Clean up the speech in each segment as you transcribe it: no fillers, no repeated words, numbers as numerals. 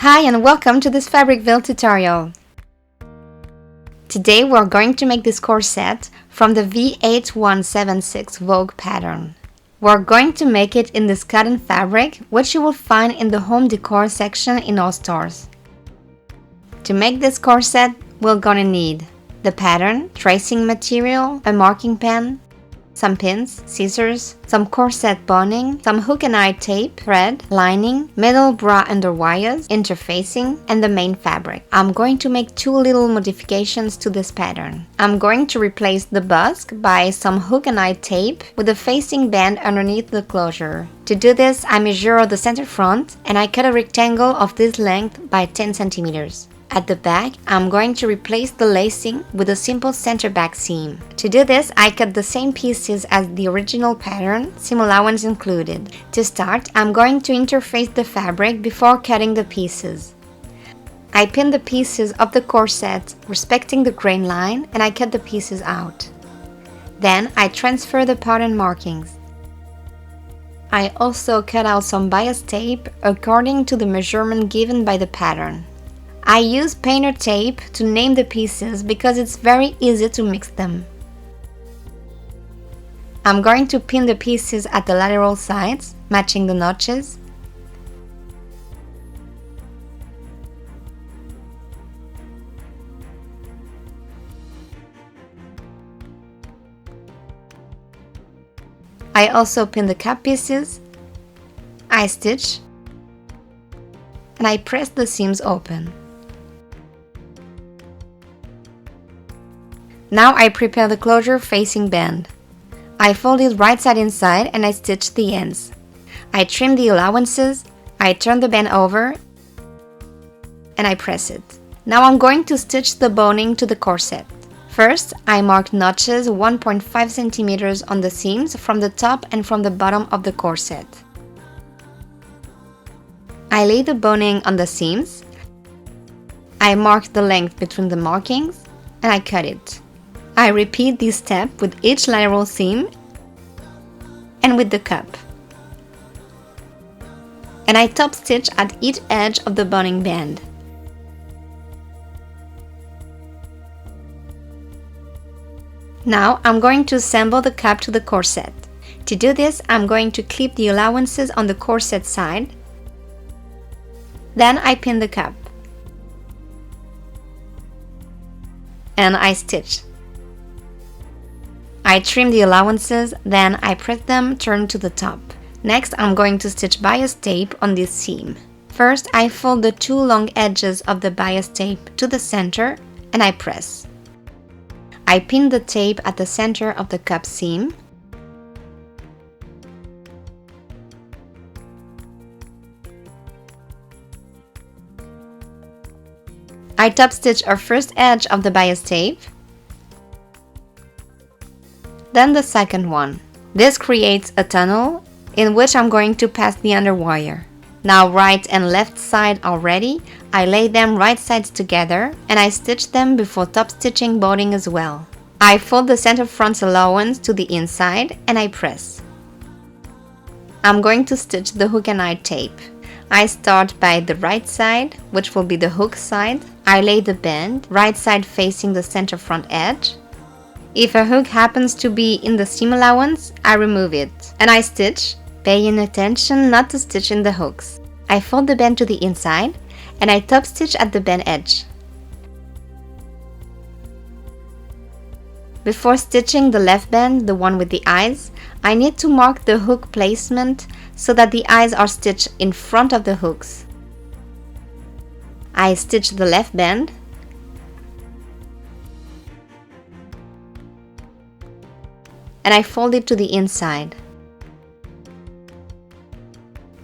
Hi and welcome to this Fabricville tutorial. Today we're going to make this corset from the V8176 Vogue pattern. We're going to make it in this cotton fabric, which you will find in the home decor section in all stores. To make this corset, we're gonna need the pattern, tracing material, a marking pen, some pins, scissors, some corset boning, some hook and eye tape, thread, lining, metal bra underwires, interfacing, and the main fabric. I'm going to make two little modifications to this pattern. I'm going to replace the busk by some hook and eye tape with a facing band underneath the closure. To do this, I measure the center front and I cut a rectangle of this length by 10 centimeters. At the back, I'm going to replace the lacing with a simple center back seam. To do this, I cut the same pieces as the original pattern, seam allowance included. To start, I'm going to interface the fabric before cutting the pieces. I pin the pieces of the corset respecting the grain line and I cut the pieces out. Then I transfer the pattern markings. I also cut out some bias tape according to the measurement given by the pattern. I use painter tape to name the pieces because it's very easy to mix them. I'm going to pin the pieces at the lateral sides, matching the notches. I also pin the cap pieces. I stitch and I press the seams open. Now I prepare the closure facing band. I fold it right side inside and I stitch the ends. I trim the allowances, I turn the band over and I press it. Now I'm going to stitch the boning to the corset. First, I mark notches 1.5 centimeters on the seams from the top and from the bottom of the corset. I lay the boning on the seams. I mark the length between the markings and I cut it. I repeat this step with each lateral seam and with the cup. And I top stitch at each edge of the boning band. Now I'm going to assemble the cup to the corset. To do this, I'm going to clip the allowances on the corset side. Then I pin the cup. And I stitch. I trim the allowances, then I press them turn to the top. Next, I'm going to stitch bias tape on this seam. First, I fold the two long edges of the bias tape to the center and I press. I pin the tape at the center of the cup seam. I top stitch our first edge of the bias tape. Then the second one. This creates a tunnel in which I'm going to pass the underwire. Now right and left side are ready, I lay them right sides together and I stitch them before top stitching boning as well. I fold the center front allowance to the inside and I press. I'm going to stitch the hook and eye tape. I start by the right side, which will be the hook side. I lay the band, right side facing the center front edge. If a hook happens to be in the seam allowance, I remove it and I stitch, paying attention not to stitch in the hooks. I fold the band to the inside and I top stitch at the band edge. Before stitching the left band, the one with the eyes, I need to mark the hook placement so that the eyes are stitched in front of the hooks. I stitch the left band. And I fold it to the inside.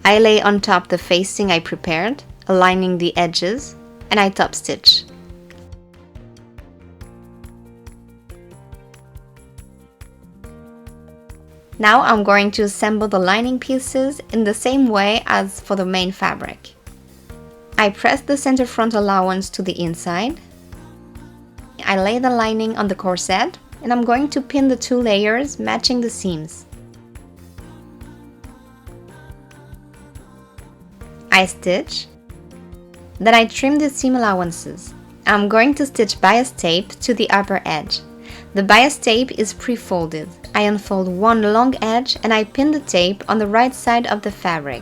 I lay on top the facing I prepared, aligning the edges, and I top stitch. Now I'm going to assemble the lining pieces in the same way as for the main fabric. I press the center front allowance to the inside. I lay the lining on the corset and I'm going to pin the two layers matching the seams. I stitch, Then I trim the seam allowances. I'm going to stitch bias tape to the upper edge. The bias tape is pre-folded. I unfold one long edge and I pin the tape on the right side of the fabric.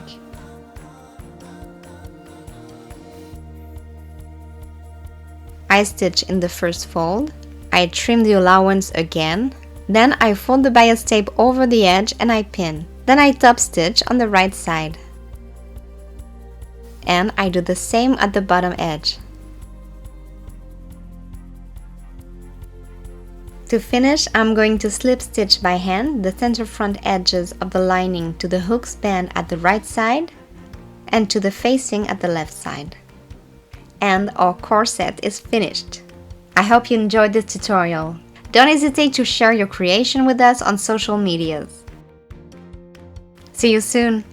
I stitch in the first fold. I trim the allowance again. Then I fold the bias tape over the edge and I pin. Then I top stitch on the right side. And I do the same at the bottom edge. To finish, I'm going to slip stitch by hand the center front edges of the lining to the hook span at the right side and to the facing at the left side. And our corset is finished. I hope you enjoyed this tutorial. Don't hesitate to share your creation with us on social medias. See you soon!